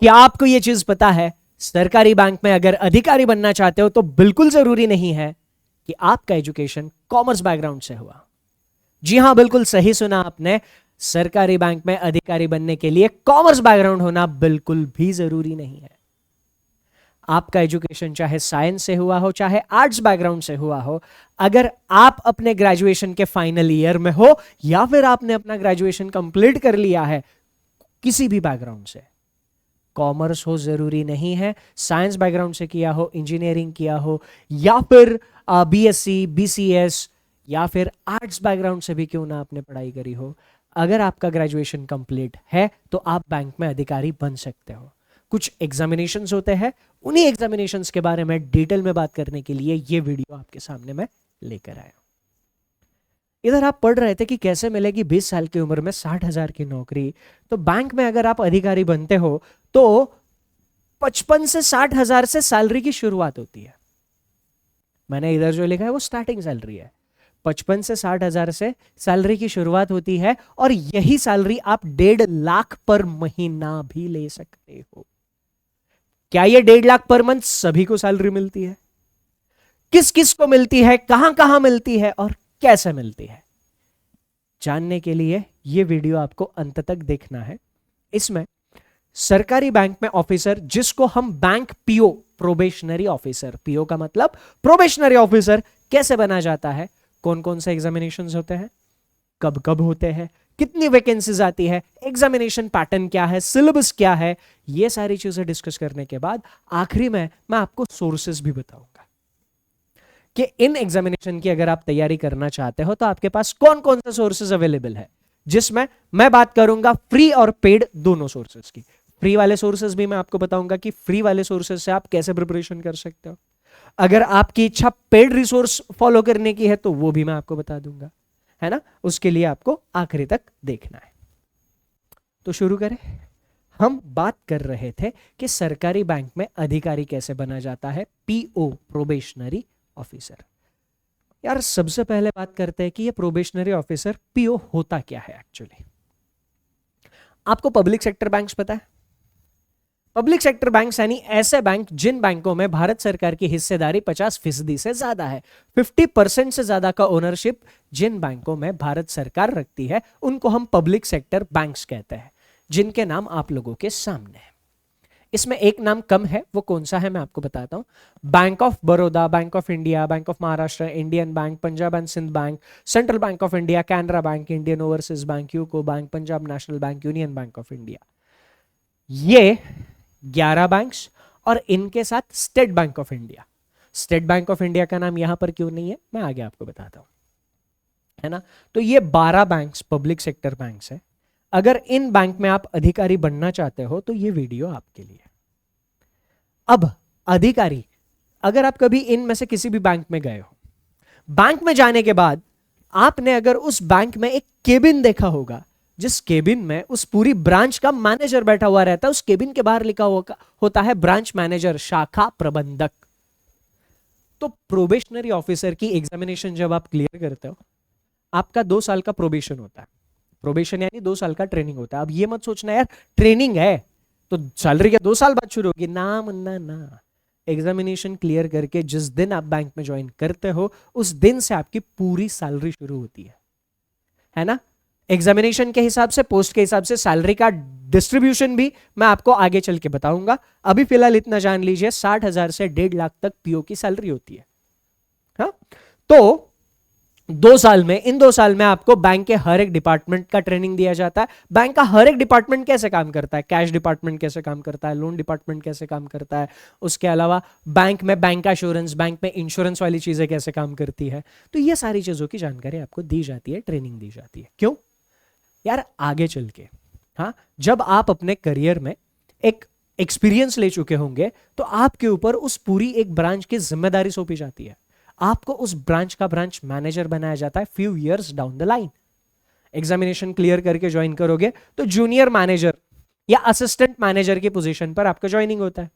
क्या आपको यह चीज पता है, सरकारी बैंक में अगर अधिकारी बनना चाहते हो तो बिल्कुल जरूरी नहीं है कि आपका एजुकेशन कॉमर्स बैकग्राउंड से हुआ। जी हां, बिल्कुल सही सुना आपने। सरकारी बैंक में अधिकारी बनने के लिए कॉमर्स बैकग्राउंड होना बिल्कुल भी जरूरी नहीं है। आपका एजुकेशन चाहे साइंस से हुआ हो, चाहे आर्ट्स बैकग्राउंड से हुआ हो, अगर आप अपने ग्रेजुएशन के फाइनल ईयर में हो या फिर आपने अपना ग्रेजुएशन कंप्लीट कर लिया है किसी भी बैकग्राउंड से, कॉमर्स हो जरूरी नहीं है, साइंस बैकग्राउंड से किया हो, इंजीनियरिंग किया हो, या फिर बीएससी, बीसीएस, या फिर आर्ट्स बैकग्राउंड से भी क्यों ना आपने पढ़ाई करी हो, अगर आपका ग्रेजुएशन कंप्लीट है तो आप बैंक में अधिकारी बन सकते हो। कुछ एग्जामिनेशंस होते हैं, उन्हीं एग्जामिनेशंस के बारे में डिटेल में बात करने के लिए ये वीडियो आपके सामने मैं लेकर आया। इधर आप पढ़ रहे थे कि कैसे मिलेगी 20 साल की उम्र में 60,000 की नौकरी। तो बैंक में अगर आप अधिकारी बनते हो तो 55 से 60,000 से सैलरी की शुरुआत होती है। मैंने इधर जो लिखा है वो स्टार्टिंग सैलरी है। 55 से 60,000 से सैलरी की शुरुआत होती है और यही सैलरी आप 1.5 लाख पर महीना भी ले सकते हो। क्या ये 1.5 लाख पर मंथ सभी को सैलरी मिलती है? किस किस को मिलती है, कहां कहां मिलती है और कैसे मिलती है, जानने के लिए यह वीडियो आपको अंत तक देखना है। इसमें सरकारी बैंक में ऑफिसर, जिसको हम bank PO, probationary officer, PO का मतलब प्रोबेशनरी ऑफिसर, कैसे बना जाता है, कौन कौन से एग्जामिनेशंस होते हैं, कब कब होते हैं, कितनी वैकेंसीज आती है, एग्जामिनेशन पैटर्न क्या है, सिलेबस क्या है, ये सारी चीजें डिस्कस करने के बाद आखिरी में मैं आपको सोर्सेस भी बताऊंगा कि इन एग्जामिनेशन की अगर आप तैयारी करना चाहते हो तो आपके पास कौन कौन से सोर्सेज अवेलेबल है, जिसमें मैं बात करूंगा फ्री और पेड दोनों सोर्सेज की। फ्री वाले सोर्सेज भी मैं आपको बताऊंगा कि फ्री वाले सोर्सेज से आप कैसे प्रिपरेशन कर सकते हो। अगर आपकी इच्छा पेड रिसोर्स फॉलो करने की है तो वो भी मैं आपको बता दूंगा, है ना। उसके लिए आपको आखिरी तक देखना है। तो शुरू करें। हम बात कर रहे थे कि सरकारी बैंक में अधिकारी कैसे बना जाता है, पीओ, प्रोबेशनरी ऑफिसर। यार सबसे पहले बात करते हैं कि ये प्रोबेशनरी ऑफिसर पीओ होता क्या है एक्चुअली। आपको पब्लिक सेक्टर बैंक्स पता है? पब्लिक सेक्टर बैंक्स यानी ऐसे बैंक जिन बैंकों में भारत सरकार की हिस्सेदारी 50% से ज्यादा है। 50% से ज्यादा का ओनरशिप जिन बैंकों में भारत सरकार रखती है उनको हम पब्लिक सेक्टर बैंक्स कहते हैं, जिनके नाम आप लोगों के सामने है। इसमें एक नाम कम है, वो कौन सा है मैं आपको बताता हूं। Bank of Baroda, bank of India, bank of Maharashtra, Indian bank, Punjab and Sind bank, central bank of India, Canara bank, Indian overseas bank, UCO bank, Punjab national bank, union bank of India. ये 11 बैंक्स और इनके साथ state bank of India. State bank of India का नाम यहां पर क्यों नहीं है मैं आगे आपको बताता हूं, है ना। तो ये 12 बैंक्स पब्लिक सेक्टर बैंक्स है। अगर इन बैंक में आप अधिकारी बनना चाहते हो तो ये वीडियो आपके लिए। अब अधिकारी, अगर आप कभी इनमें से किसी भी बैंक में गए हो, बैंक में जाने के बाद आपने अगर उस बैंक में एक केबिन देखा होगा, जिस केबिन में उस पूरी ब्रांच का मैनेजर बैठा हुआ रहता है, उस केबिन के बाहर लिखा होता है ब्रांच मैनेजर, शाखा प्रबंधक। तो प्रोबेशनरी ऑफिसर की एग्जामिनेशन जब आप क्लियर करते हो, आपका 2 साल का प्रोबेशन होता है। प्रोबेशन यानी 2 साल का ट्रेनिंग होता है। अब ये मत सोचना यार ट्रेनिंग है तो सैलरी क्या 2 साल बाद शुरू होगी, ना मुन्ना ना। एग्जामिनेशन क्लियर करके जिस दिन आप बैंक में ज्वाइन करते हो उस दिन से आपकी पूरी सैलरी शुरू होती है ना। एग्जामिनेशन के हिसाब से, पोस्ट के हिसाब से सैलरी का डिस्ट्रीब्यूशन भी मैं आपको आगे चल के बताऊंगा। अभी फिलहाल इतना जान लीजिए 60,000 से 1.5 लाख तक पीओ की सैलरी होती है। हाँ? तो 2 साल में, इन 2 साल में आपको बैंक के हर एक डिपार्टमेंट का ट्रेनिंग दिया जाता है। बैंक का हर एक डिपार्टमेंट कैसे काम करता है, कैश डिपार्टमेंट कैसे काम करता है, लोन डिपार्टमेंट कैसे काम करता है, उसके अलावा बैंक में बैंक एश्योरेंस, बैंक में इंश्योरेंस वाली चीजें कैसे काम करती है। तो ये सारी चीजों की जानकारी आपको दी जाती है, ट्रेनिंग दी जाती है। क्यों यार, आगे चल के, हाँ, जब आप अपने करियर में एक एक्सपीरियंस ले चुके होंगे तो आपके ऊपर उस पूरी एक ब्रांच की जिम्मेदारी सौंपी जाती है। आपको उस ब्रांच का ब्रांच मैनेजर बनाया जाता है few years down the line. Examination clear करके ज्वाइन करोगे तो जूनियर मैनेजर या असिस्टेंट मैनेजर की पोजीशन पर आपका ज्वाइनिंग होता है।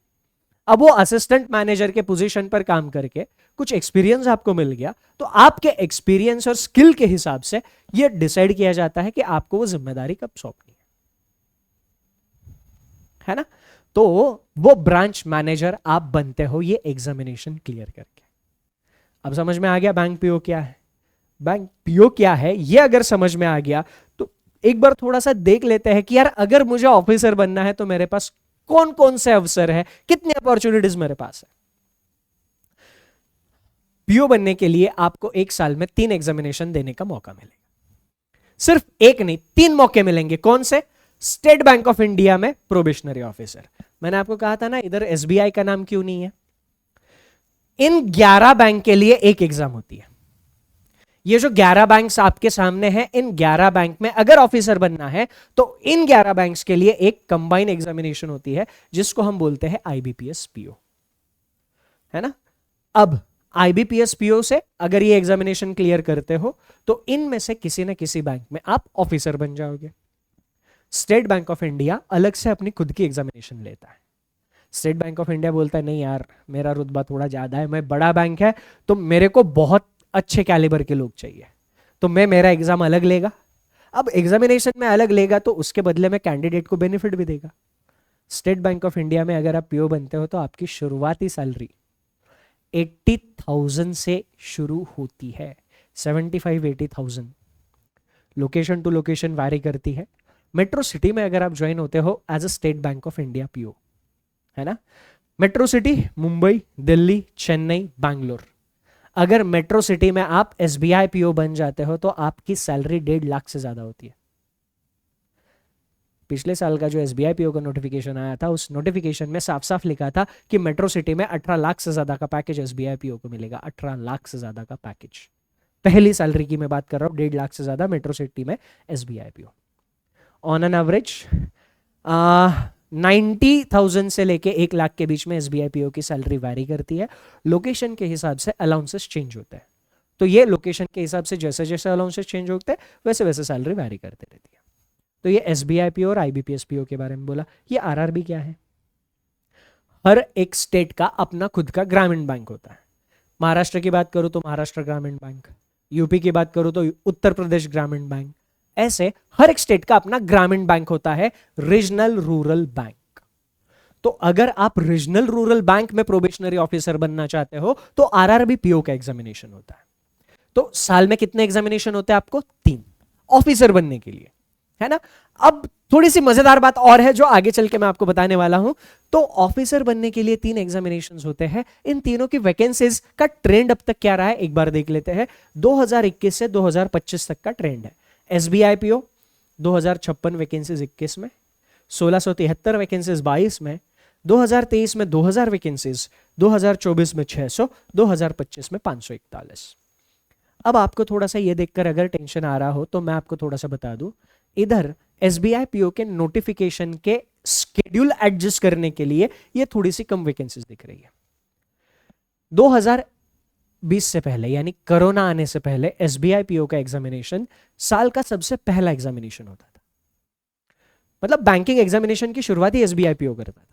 अब वो असिस्टेंट मैनेजर के पोजीशन पर काम करके कुछ एक्सपीरियंस आपको मिल गया तो आपके एक्सपीरियंस और स्किल के हिसाब से यह डिसाइड किया जाता है कि आपको वो जिम्मेदारी कब सौंपनी है ना। तो वो ब्रांच मैनेजर आप बनते हो ये एग्जामिनेशन क्लियर करके। अब समझ में आ गया बैंक पीओ क्या है, बैंक पीओ क्या है, ये अगर समझ में आ गया तो एक बार थोड़ा सा देख लेते हैं कि यार अगर मुझे ऑफिसर बनना है तो मेरे पास कौन कौन से अवसर है, कितनी अपॉर्चुनिटीज मेरे पास है। पीओ बनने के लिए आपको एक साल में 3 एग्जामिनेशन देने का मौका मिलेगा, सिर्फ एक नहीं 3 मौके मिलेंगे। कौन से? स्टेट बैंक ऑफ इंडिया में प्रोबेशनरी ऑफिसर, मैंने आपको कहा था ना इधर एसबीआई का नाम क्यों नहीं है। इन 11 बैंक के लिए एक एग्जाम होती है। ये जो 11 बैंक्स आपके सामने हैं, इन 11 बैंक में अगर ऑफिसर बनना है तो इन 11 बैंक्स के लिए एक कंबाइन एग्जामिनेशन होती है जिसको हम बोलते हैं आईबीपीएस पीओ, है ना। अब आईबीपीएस पीओ से अगर ये एग्जामिनेशन क्लियर करते हो तो इनमें से किसी ना किसी बैंक में आप ऑफिसर बन जाओगे। स्टेट बैंक ऑफ इंडिया अलग से अपनी खुद की एग्जामिनेशन लेता है। स्टेट बैंक ऑफ इंडिया बोलता है नहीं यार मेरा रुतबा थोड़ा ज्यादा है, मैं बड़ा बैंक है तो मेरे को बहुत अच्छे कैलिबर के लोग चाहिए, तो मैं मेरा एग्जाम अलग लेगा। अब एग्जामिनेशन में अलग लेगा तो उसके बदले में कैंडिडेट को बेनिफिट भी देगा। स्टेट बैंक ऑफ इंडिया में अगर आप पीओ बनते हो तो आपकी शुरुआती सैलरी 80,000 से शुरू होती है, 75-80,000। लोकेशन टू लोकेशन वैरी करती है। मेट्रो सिटी में अगर आप ज्वाइन होते हो as a state bank of India PO, है ना, मेट्रो सिटी मुंबई, दिल्ली, चेन्नई, बैंगलोर, अगर मेट्रो सिटी में आप एसबीआई पीओ बन जाते हो तो आपकी सैलरी 1.5 लाख से ज्यादा होती है। पिछले साल का जो एसबीआई पीओ का नोटिफिकेशन आया था उस नोटिफिकेशन में साफ साफ लिखा था कि मेट्रो सिटी में 18 लाख से ज्यादा का पैकेज एसबीआई पीओ को मिलेगा। 18 लाख से ज्यादा का पैकेज, पहली सैलरी की मैं बात कर रहा हूं, 1.5 लाख से ज्यादा मेट्रो सिटी में SBI PO. On an average 90,000 से लेके 1 लाख के बीच में एसबीआई पीओ की सैलरी वैरी करती है। लोकेशन के हिसाब से अलाउंसेस चेंज होते हैं, तो ये लोकेशन के हिसाब से जैसे जैसे अलाउंसेस चेंज होते हैं वैसे वैसे सैलरी वैरी करते रहती है। तो ये एसबीआई पीओ और आईबीपीएस पीओ के बारे में बोला। ये आरआरबी क्या है? हर एक स्टेट का अपना खुद का ग्रामीण बैंक होता है। महाराष्ट्र की बात करूं तो महाराष्ट्र ग्रामीण बैंक, यूपी की बात करूं तो उत्तर प्रदेश ग्रामीण बैंक, ऐसे हर एक स्टेट का अपना ग्रामीण बैंक होता है, रीजनल रूरल बैंक। तो अगर आप रीजनल रूरल बैंक में प्रोबेशनरी ऑफिसर बनना चाहते हो तो आरआरबी पीओ का एग्जामिनेशन होता है। तो साल में कितने एग्जामिनेशन होते हैं आपको? 3 ऑफिसर बनने के लिए, है ना। अब थोड़ी सी मजेदार बात और है जो आगे चल के मैं आपको बताने वाला हूं। तो ऑफिसर बनने के लिए 3 एग्जामिनेशंस होते हैं। इन तीनों की वैकेंसीज का ट्रेंड अब तक क्या रहा है एक बार देख लेते हैं। 2021 से 2025 तक का ट्रेंड है। एसबीआई पीओ 2056 वैकेंसीज 21 में, 1673 वैकेंसीज 22 में, 2023 में 2000 वैकेंसीज, 2024 में 600, 2025 में 541। अब आपको थोड़ा सा ये देखकर अगर टेंशन आ रहा हो तो मैं आपको थोड़ा सा बता दूं, इधर एसबीआई पीओ के नोटिफिकेशन के शेड्यूल एडजस्ट करने के लिए ये थोड़ी सी कम वैकेंसीज दिख रही है। 2020 से पहले यानी कोरोना आने से पहले एसबीआई पीओ का एग्जामिनेशन साल का सबसे पहला एग्जामिनेशन होता था। मतलब बैंकिंग एग्जामिनेशन की शुरुआत ही एसबीआई पीओ करता था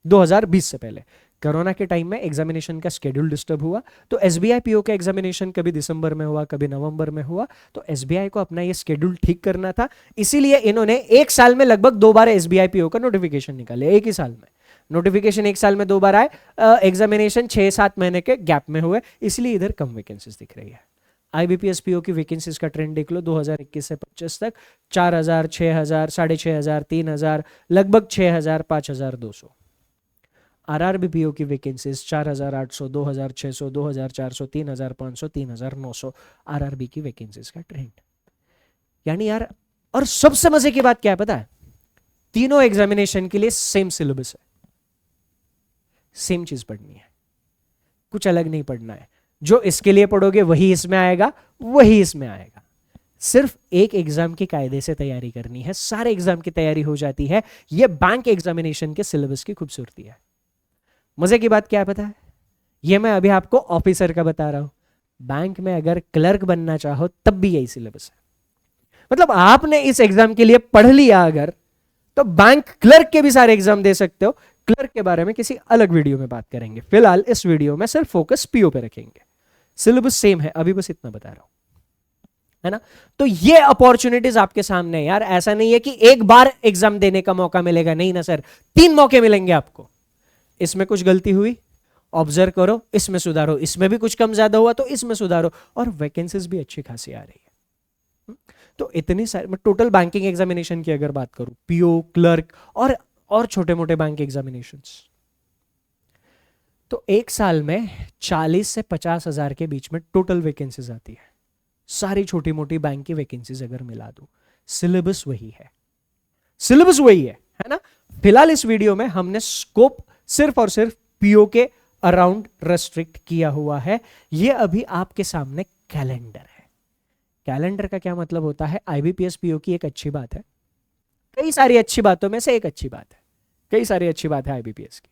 2020 से पहले। कोरोना के टाइम में एग्जामिनेशन का शेड्यूल डिस्टर्ब हुआ तो एसबीआई पीओ का एग्जामिनेशन कभी दिसंबर में हुआ, कभी नवंबर में हुआ। तो एसबीआई को अपना ये शेड्यूल ठीक करना था, इसीलिए इन्होंने एक साल में लगभग 2 बार एसबीआई पीओ का नोटिफिकेशन निकाले। एक ही साल में नोटिफिकेशन, एक साल में 2 बार आए, एग्जामिनेशन 6-7 महीने के गैप में हुए, इसलिए इधर कम वैकेंसीज दिख रही है। आईबीपीएस पीओ की वैकेंसीज का ट्रेंड देख लो 2021 से 25 तक 4000, 6000, 6500, 3000, लगभग 6000, 5200। आरआरबी पीओ की वैकेंसीज 4800, 2600, 2400, 3500, 3900 आरआरबी की वैकेंसीज का ट्रेंड। यानी यार, और सबसे मजे की बात क्या है पता है? तीनों एग्जामिनेशन के लिए सेम सिलेबस है, सेम चीज पढ़नी है, कुछ अलग नहीं पढ़ना है। जो इसके लिए पढ़ोगे वही इसमें आएगा, वही इसमें आएगा। सिर्फ एक एग्जाम की कायदे से तैयारी करनी है, सारे एग्जाम की तैयारी हो जाती है। यह बैंक एग्जामिनेशन के सिलेबस की खूबसूरती है। मजे की बात क्या है पता है? यह मैं अभी आपको ऑफिसर का बता रहा हूं, बैंक में अगर क्लर्क बनना चाहो तब भी यही सिलेबस है। मतलब आपने इस एग्जाम के लिए पढ़ लिया अगर, तो बैंक क्लर्क के भी सारे एग्जाम दे सकते हो। क्लर्क के बारे में किसी अलग वीडियो में बात करेंगे, फिलहाल इस वीडियो में सिर्फ फोकस पीओ पे रखेंगे। सिलेबस सेम है, अभी बस इतना बता रहा हूं। है ना। तो ये अपॉर्चुनिटीज आपके सामने है यार, ऐसा नहीं है कि एक बार एग्जाम देने का मौका मिलेगा, नहीं ना सर, 3 मौके मिलेंगे आपको। इसमें कुछ गलती हुई, ऑब्जर्व करो, इसमें सुधारो, इसमें भी कुछ कम ज्यादा हुआ तो इसमें सुधारो, और वैकेंसीज भी अच्छी खासी आ रही है। तो इतनी सारी, मैं टोटल बैंकिंग एग्जामिनेशन की अगर बात करूं, पीओ, क्लर्क और छोटे मोटे बैंक एग्जामिनेशंस, तो एक साल में 40 से 50 हजार के बीच में टोटल वैकेंसीज आती है। सारी छोटी मोटी बैंक की वैकेंसीज अगर मिला दो, सिलेबस वही है, सिलेबस वही है ना। फिलहाल इस वीडियो में हमने स्कोप सिर्फ और सिर्फ पीओ के अराउंड रेस्ट्रिक्ट किया हुआ है। ये अभी आपके सामने कैलेंडर है। कैलेंडर का क्या मतलब होता है? आईबीपीएस पीओ की एक अच्छी बात है, कई सारी अच्छी बातों में से एक अच्छी बात है, कई सारी अच्छी बात है आईबीपीएस की।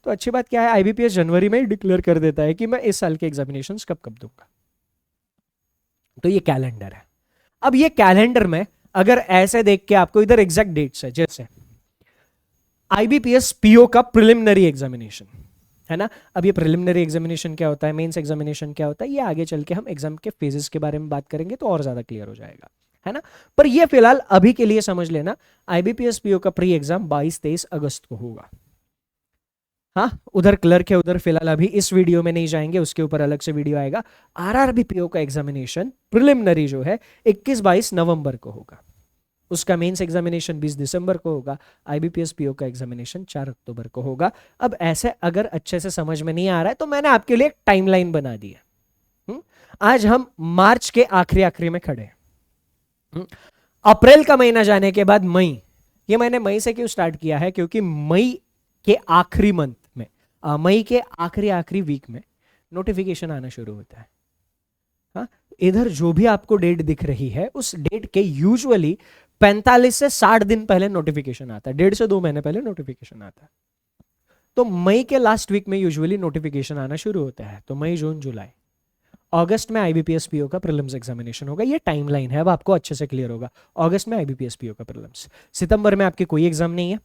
तो अच्छी बात क्या है? आईबीपीएस जनवरी में ही डिक्लेयर कर देता है कि मैं इस साल के एग्जामिनेशंस कब कब दूंगा। तो ये कैलेंडर है। अब ये कैलेंडर में अगर ऐसे देख के आपको इधर एग्जैक्ट डेट्स है, जैसे आईबीपीएस पीओ का प्रिलिमिनरी एग्जामिनेशन है ना। अब ये प्रिलिमिनरी एग्जामिनेशन क्या होता है, मेंस एग्जामिनेशन क्या होता है, ये आगे चल के हम एग्जाम के फेजेस के बारे में बात करेंगे तो और ज्यादा क्लियर हो जाएगा, है ना। पर ये फिलहाल अभी के लिए समझ लेना, आईबीपीएस पीओ का प्री एग्जाम 22-23 अगस्त को होगा। हाँ, उधर क्लर्क है, उधर फिलहाल अभी इस वीडियो में नहीं जाएंगे, उसके ऊपर अलग से वीडियो आएगा। आरआरबी पीओ का एग्जामिनेशन प्रिलिमिनरी जो है 21-22 नवंबर को होगा, उसका मेंस एग्जामिनेशन 20 दिसंबर को होगा, आईबीपीएस पीओ का एग्जामिनेशन 4 अक्टूबर को होगा। अब ऐसे अगर अच्छे से समझ में नहीं आ रहा है तो मैंने आपके लिए एक टाइमलाइन बना दी है। आज हम मार्च के आखिरी में खड़े हैं। अप्रैल का महीना जाने के बाद मई, ये मैंने मई से क्यों स्टार्ट किया है, क्योंकि मई के आखिरी मंथ में, मई के आखिरी वीक में नोटिफिकेशन आना शुरू होता है। हाँ, इधर जो भी आपको डेट दिख रही है उस डेट के यूजुअली 45 से 60 दिन पहले नोटिफिकेशन आता है, 1.5 से 2 महीने पहले नोटिफिकेशन आता है। तो मई के लास्ट वीक में यूजुअली नोटिफिकेशन आना शुरू होता है। तो मई, जून, जुलाई, अगस्त में आईबीपीएस पीओ का प्रीलिम्स एग्जामिनेशन होगा। ये टाइमलाइन है, अब आपको अच्छे से क्लियर होगा। अगस्त में आईबीपीएस पीओ का प्रीलिम्स, सितंबर में आपकी कोई एग्जाम नहीं है,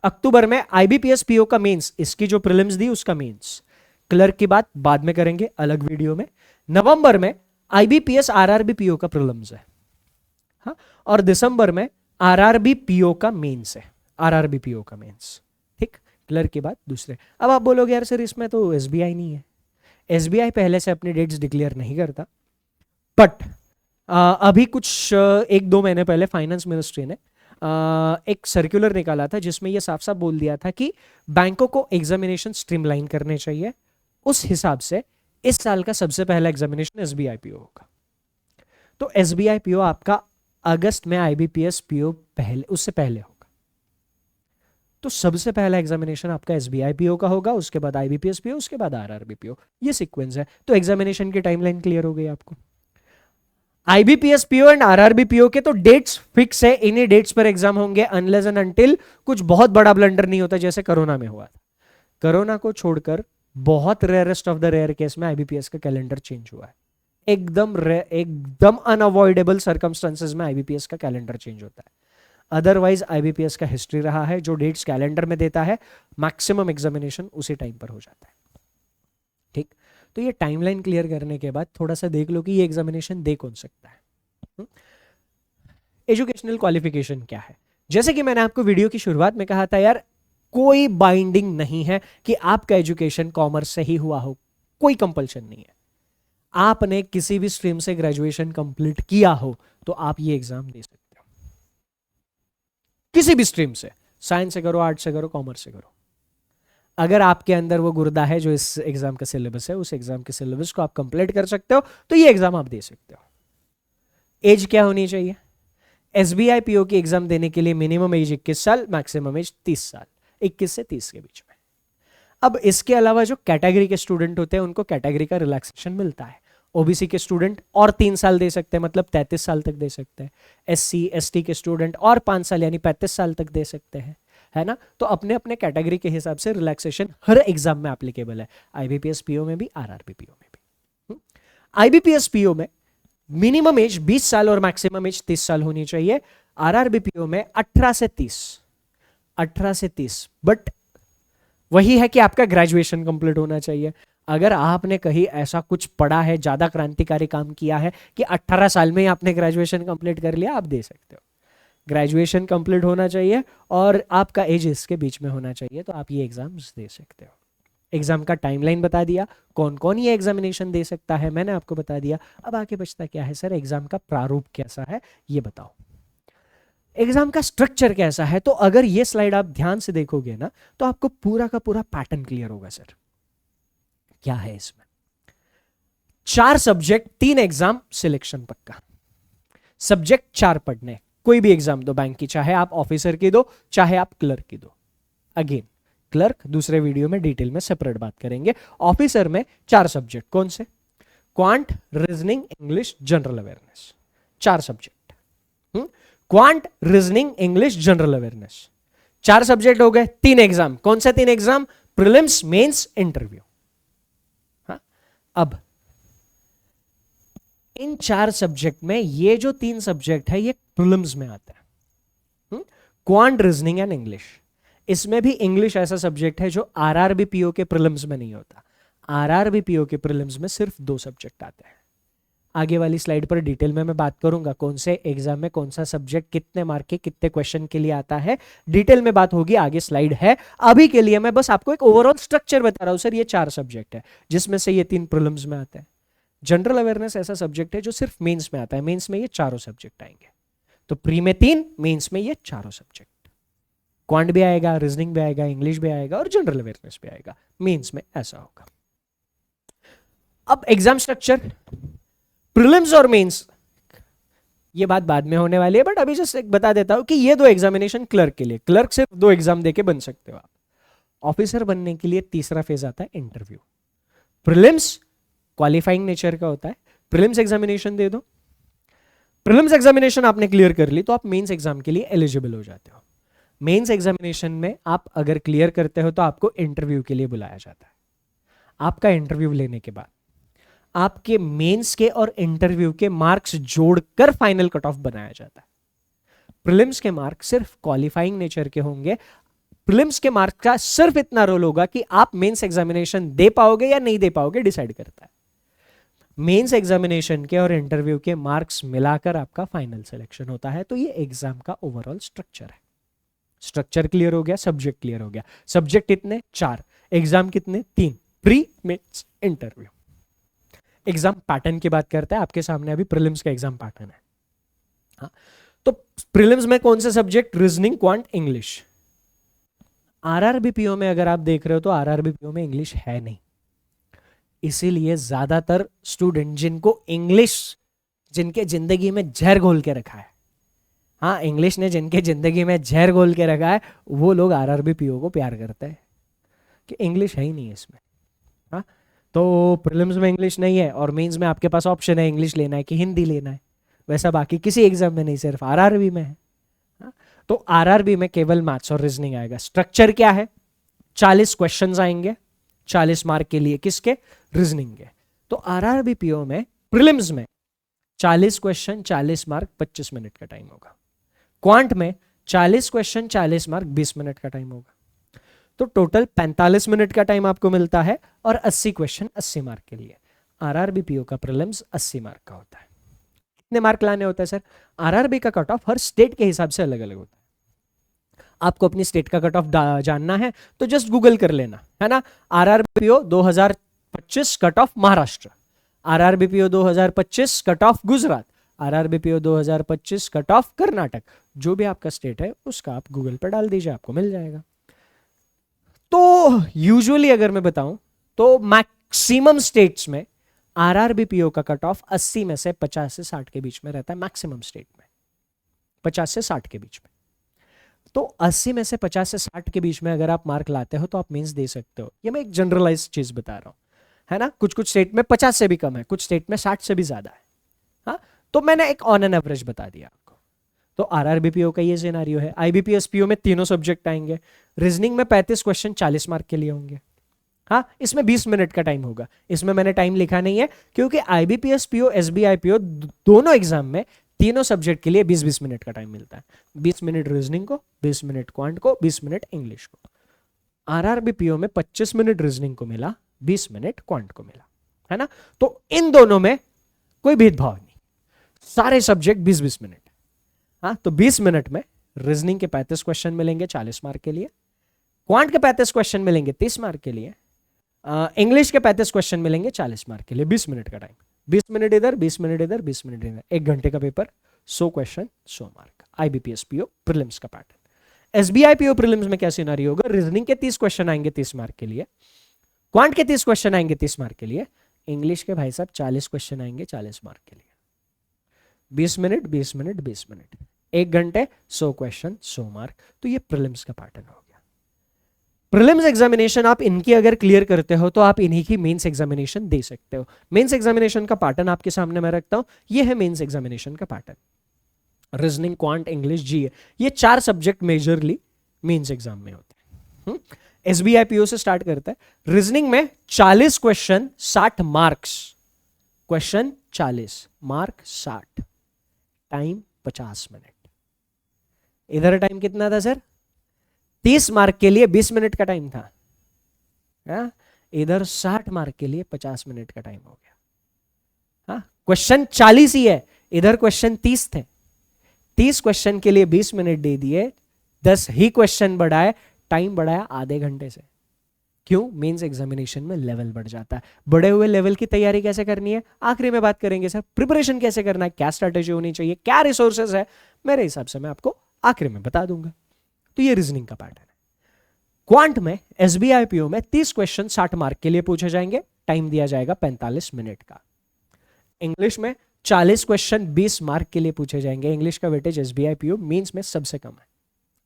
अक्टूबर में आईबीपीएस पीओ का मेंस, इसकी जो प्रीलिम्स दी उसका मेंस, क्लर्क की बात बाद में करेंगे अलग वीडियो में। नवंबर में आईबीपीएस आरआरबी पीओ का प्रीलिम्स है, हाँ, और दिसंबर में आरआरबी पीओ का मेंस है, आरआरबी पीओ का मेंस, ठीक। क्लर्क के बाद दूसरे। अब आप बोलोगे यार सर इसमें तो एसबीआई नहीं है। एसबीआई पहले से अपनी डेट्स डिक्लेयर नहीं करता, बट अभी कुछ 1-2 महीने पहले फाइनेंस मिनिस्ट्री ने एक सर्कुलर निकाला था जिसमें यह साफ साफ बोल दिया था कि बैंकों को एग्जामिनेशन स्ट्रीमलाइन करने चाहिए। उस हिसाब से इस साल का सबसे पहला एग्जामिनेशन एसबीआई पीओ होगा। तो एसबीआई पीओ आपका अगस्त में आईबीपीएस पीओ पहले, उससे पहले होगा। तो सबसे पहला एग्जामिनेशन आपका एसबीआई पीओ का होगा, उसके बाद आईबीपीएस पीओ, उसके बाद आरआरबी पीओ, ये सीक्वेंस है। तो एग्जामिनेशन की टाइमलाइन क्लियर हो गई आपको। IBPS PO and RRB PO के तो डेट्स फिक्स है, इन्हीं डेट्स पर एग्जाम होंगे अनलेस एंड अनटिल कुछ बहुत बड़ा ब्लंडर नहीं होता जैसे कोरोना में हुआ था। कोरोना को छोड़कर बहुत rarest of the rare case में आईबीपीएस का कैलेंडर चेंज हुआ है। एकदम अनअवॉइडेबल सर्कमस्टेंसेस में आईबीपीएस का कैलेंडर चेंज होता है। अदरवाइज आईबीपीएस का हिस्ट्री रहा है, जो डेट्स कैलेंडर में देता है मैक्सिमम एग्जामिनेशन उसी टाइम पर हो जाता है, ठीक। तो ये टाइमलाइन क्लियर करने के बाद थोड़ा सा देख लो कि ये एग्जामिनेशन दे कौन सकता है। एजुकेशनल क्वालिफिकेशन क्या है? जैसे कि मैंने आपको वीडियो की शुरुआत में कहा था यार, कोई बाइंडिंग नहीं है कि आपका एजुकेशन कॉमर्स से ही हुआ हो, कोई कंपल्शन नहीं है। आपने किसी भी स्ट्रीम से ग्रेजुएशन कंप्लीट किया हो तो आप ये एग्जाम दे सकते हो, किसी भी स्ट्रीम से, साइंस से करो, आर्ट से करो, कॉमर्स से करो। अगर आपके अंदर वो गुर्दा है जो इस एग्जाम का सिलेबस है, उस एग्जाम के सिलेबस को आप कंप्लीट कर सकते हो तो ये एग्जाम आप दे सकते हो। एज क्या होनी चाहिए? एसबीआई पीओ की एग्जाम देने के लिए मिनिमम एज 21 साल, मैक्सिमम एज 30 साल, 21 से 30 के बीच में। अब इसके अलावा जो कैटेगरी के स्टूडेंट होते हैं उनको कैटेगरी का रिलैक्सेशन मिलता है। ओबीसी के स्टूडेंट और 3 साल दे सकते हैं, मतलब 33 साल तक दे सकते हैं। एससी एसटी के स्टूडेंट और 5 साल यानी 35 साल तक दे सकते हैं, है ना। तो अपने अपने कैटेगरी के हिसाब से रिलैक्सेशन हर एग्जाम में एप्लीकेबल है, आईबीपीएस पीओ में भी, आरआरबी पीओ में भी। आईबीपीएस पीओ में मिनिमम एज 20 साल और मैक्सिमम एज 30 साल होनी चाहिए। आरआरबी पीओ में 18 से 30, बट वही है कि आपका ग्रेजुएशन कंप्लीट होना चाहिए। अगर आपने कहीं ऐसा कुछ पढ़ा है, ज्यादा क्रांतिकारी काम किया है कि 18 साल में ही आपने ग्रेजुएशन कंप्लीट कर लिया, आप दे सकते हो। ग्रेजुएशन कंप्लीट होना चाहिए और आपका एज इसके बीच में होना चाहिए, तो आप ये एग्जाम्स दे सकते हो। एग्जाम का टाइमलाइन बता दिया, कौन कौन ये एग्जामिनेशन दे सकता है मैंने आपको बता दिया। अब आगे बचता क्या है सर, एग्जाम का प्रारूप कैसा है ये बताओ, एग्जाम का स्ट्रक्चर कैसा है। तो अगर ये स्लाइड आप ध्यान से देखोगे ना तो आपको पूरा का पूरा पैटर्न क्लियर होगा। सर क्या है इसमें, 4 सब्जेक्ट 3 एग्जाम, सिलेक्शन पक्का। सब्जेक्ट 4 पढ़ने, कोई भी एग्जाम दो बैंक की, चाहे आप ऑफिसर की दो चाहे आप क्लर्क की दो। अगेन क्लर्क दूसरे वीडियो में डिटेल में सेपरेट बात करेंगे। ऑफिसर में 4 सब्जेक्ट, कौन से, quant, reasoning, English, general awareness, 4 subject. Quant, reasoning, English, general awareness, 4 subject हो गए। 3 एग्जाम, कौन से 3 एग्जाम, प्रीलिम्स, मेंस, इंटरव्यू। हाँ, अब इन 4 सब्जेक्ट में ये जो 3 सब्जेक्ट है ये प्रीलिम्स में आता है, क्वांट, रीजनिंग एंड इंग्लिश। इसमें भी इंग्लिश ऐसा सब्जेक्ट है जो आरआरबी पीओ के प्रीलिम्स में नहीं होता। आरआरबी पीओ के प्रीलिम्स में सिर्फ 2 सब्जेक्ट आते हैं। आगे वाली स्लाइड पर डिटेल में मैं बात करूंगा कौन से एग्जाम में कौन सा सब्जेक्ट कितने मार्क के कितने क्वेश्चन के लिए आता है, डिटेल में बात होगी, आगे स्लाइड है। अभी के लिए मैं बस आपको एक ओवरऑल स्ट्रक्चर बता रहा हूं। सर ये 4 सब्जेक्ट है जिसमें से ये 3 प्रीलिम्स में आते हैं। जनरल अवेयरनेस ऐसा सब्जेक्ट है जो सिर्फ मेंस में आता है, मेंस में ये 4 सब्जेक्ट आएंगे। तो प्री में 3, मेंस में ये 4 सब्जेक्ट। क्वांट भी आएगा, रीजनिंग भी आएगा, इंग्लिश भी आएगा और जनरल अवेयरनेस भी आएगा, मेंस में ऐसा होगा। अब एग्जाम स्ट्रक्चर, प्रीलिम्स और मेंस, ये बात बाद में होने वाली है, बट अभी जस्ट बता देता हूं कि ये 2 एग्जामिनेशन क्लर्क के लिए, क्लर्क सिर्फ 2 एग्जाम देके बन सकते हो आप। ऑफिसर बनने के लिए तीसरा फेज आता है इंटरव्यू। प्रीलिम्स क्वालिफाइंग नेचर का होता है, प्रीलिम्स एग्जामिनेशन दे दो, प्रीलिम्स एग्जामिनेशन आपने क्लियर कर ली तो आप मेंस एग्जाम के लिए एलिजिबल हो जाते हो। मेंस एग्जामिनेशन में आप अगर क्लियर करते हो तो आपको इंटरव्यू के लिए बुलाया जाता है। आपका इंटरव्यू लेने के बाद आपके मेंस के और इंटरव्यू के मार्क्स जोड़कर फाइनल कट ऑफ बनाया जाता है। प्रीलिम्स के मार्क सिर्फ क्वालिफाइंग नेचर के होंगे। प्रीलिम्स के मार्क का सिर्फ इतना रोल होगा कि आप मेंस एग्जामिनेशन दे पाओगे या नहीं दे पाओगे, डिसाइड करता है। मेंस एग्जामिनेशन के और इंटरव्यू के मार्क्स मिलाकर आपका फाइनल सिलेक्शन होता है। तो ये एग्जाम का ओवरऑल स्ट्रक्चर है। स्ट्रक्चर क्लियर हो गया, सब्जेक्ट क्लियर हो गया। सब्जेक्ट कितने, 4, एग्जाम कितने, 3, pre, mains, interview. Exam pattern की बात करते हैं, आपके सामने अभी प्रीलिम्स का एग्जाम पैटर्न है। हाँ, तो प्रीलिम्स में कौन से सब्जेक्ट, रीजनिंग, क्वांट, इंग्लिश। आरआरबीपीओ में अगर आप देख रहे हो तो आरआरबीपीओ में इंग्लिश है नहीं, इसीलिए ज्यादातर स्टूडेंट जिनको इंग्लिश, जिनके जिंदगी में जहर घोल के रखा है, हाँ इंग्लिश ने जिनके जिंदगी में जहर घोल के रखा है, वो लोग आरआरबीपीओ को प्यार करते हैं कि इंग्लिश है ही नहीं इसमें। हाँ, तो प्रीलिम्स में इंग्लिश नहीं है और मेंस में आपके पास ऑप्शन है इंग्लिश लेना है कि हिंदी लेना है, वैसा बाकी किसी एग्जाम में नहीं, सिर्फ आरआरबी में है। हाँ? तो आरआरबी में केवल मैथ्स और रीजनिंग आएगा। स्ट्रक्चर क्या है, 40 क्वेश्चंस आएंगे 40 मार्क के लिए, किसके, रीजनिंग के। तो आरआरबी पीओ में प्रीलिम्स में 40 क्वेश्चन 40 मार्क 25 मिनट का टाइम होगा। क्वांट में 40 क्वेश्चन 40 मार्क 20 मिनट का टाइम होगा। तो टोटल 45 मिनट का टाइम आपको मिलता है और 80 क्वेश्चन 80 मार्क के लिए। आरआरबी पीओ का प्रीलिम्स 80 मार्क का होता है। कितने मार्क लाने होता है सर, आरआरबी का कट ऑफ हर स्टेट के हिसाब से अलग अलग होता है। आपको अपनी स्टेट का कट ऑफ जानना है तो जस्ट गूगल कर लेना, है ना। आरआरबीपीओ 2025 cut off Maharashtra, आरआरबीपीओ 2025 cut off Gujarat, आरआरबीपीओ 2025 cut off Karnataka. जो भी आपका स्टेट है उसका आप गूगल पर डाल दीजिए, आपको मिल जाएगा। तो यूजुअली अगर मैं बताऊं तो मैक्सिमम स्टेट्स में आरआरबीपीओ का कट ऑफ 80 में से 50 से 60 के बीच में रहता है। मैक्सिमम स्टेट में 50 से 60 के बीच में। तो 80 में से 50 से 60 के बीच में अगर आप मार्क लाते हो तो आप मेंस दे सकते हो। ये मैं एक जनरलाइज चीज बता रहा हूं, है ना। कुछ कुछ स्टेट में 50 से भी कम है, कुछ स्टेट में 60 से भी ज्यादा है। हाँ, तो मैंने एक ऑन एन एवरेज बता दिया आपको। तो आरआरबीपीओ का ये सिनेरियो है। आईबीपीएस पीओ में तीनों सब्जेक्ट आएंगे। रीजनिंग में 35 क्वेश्चन 40 मार्क के लिए होंगे। हाँ, इसमें 20 मिनट का टाइम होगा। इसमें मैंने टाइम लिखा नहीं है क्योंकि आईबीपीएस पीओ एसबीआई पीओ दोनों एग्जाम में तीनों सब्जेक्ट के लिए 20-20 मिनट का टाइम मिलता है। 20 मिनट रीजनिंग को, 20 मिनट क्वांट को, 20 मिनट इंग्लिश को। आरआरबीपीओ में 25 मिनट रीजनिंग को मिला, 20 मिनट क्वांट को मिला, है ना। तो इन दोनों में कोई भेदभाव नहीं, सारे सब्जेक्ट 20-20 मिनट। हाँ, तो 20 मिनट में रीजनिंग के 35 क्वेश्चन मिलेंगे 40 मार्क के लिए, क्वांट के 35 क्वेश्चन मिलेंगे 30 मार्क के लिए, इंग्लिश के 35 क्वेश्चन मिलेंगे 40 मार्क के लिए। 20 मिनट का टाइम, 20 मिनट इधर, 20 मिनट इधर, 20 मिनट इधर, 1 घंटे का paper, 100 question 100 mark. IBPS PO prelims का पैटर्न। एसबीआई पीओ प्रीलिम्स में क्या सिनेरियो होगा, रीजनिंग के 30 क्वेश्चन आएंगे 30 मार्क के लिए, क्वांट के 30 क्वेश्चन आएंगे 30 मार्क के लिए, इंग्लिश के भाई साहब 40 क्वेश्चन आएंगे 40 मार्क के लिए। 20 मिनट 20 मिनट 20 मिनट, 1 घंटे 100 क्वेश्चन 100 मार्क। तो ये प्रीलिम्स का पैटर्न हो गया। प्रीलिम्स एग्जामिनेशन आप इनकी अगर क्लियर करते हो तो आप इन्हीं की मेंस एग्जामिनेशन दे सकते हो। मेंस एग्जामिनेशन का पैटर्न आपके सामने मैं रखता हूं, ये है मेंस एग्जामिनेशन का पैटर्न। रीजनिंग, क्वांट, इंग्लिश, जीए, ये 4 सब्जेक्ट मेजरली मेंस एग्जाम में होते हैं। एसबीआई पीओ से स्टार्ट करता है। रीजनिंग में 40 question 60 marks, question 40 mark 60, time 50 minute. इधर टाइम कितना था सर, 30 मार्क के लिए 20 मिनट का टाइम था, इधर 60 मार्क के लिए 50 मिनट का टाइम हो गया। क्वेश्चन 40 ही है, इधर क्वेश्चन 30 थे, 30 क्वेश्चन के लिए 20 मिनट दे दिए, 10 ही क्वेश्चन बढ़ाए, टाइम बढ़ाया आधे घंटे से। क्यों, मेंस एग्जामिनेशन में लेवल बढ़ जाता है। बढ़े हुए लेवल की तैयारी कैसे करनी है आखिरी में बात करेंगे सर। प्रिपरेशन कैसे करना है, क्या स्ट्रेटेजी होनी चाहिए, क्या रिसोर्सेज है, मेरे हिसाब से मैं आपको आखिरी में बता दूंगा। तो ये रीजनिंग का पैटर्न है। क्वांट में एसबीआई पीओ में 30 क्वेश्चन 60 मार्क के लिए पूछे जाएंगे, टाइम दिया जाएगा 45 मिनट का। इंग्लिश में 40 क्वेश्चन 20 मार्क के लिए पूछे जाएंगे। इंग्लिश का वेटेज एसबीआई पीओ मेंस में सबसे कम है,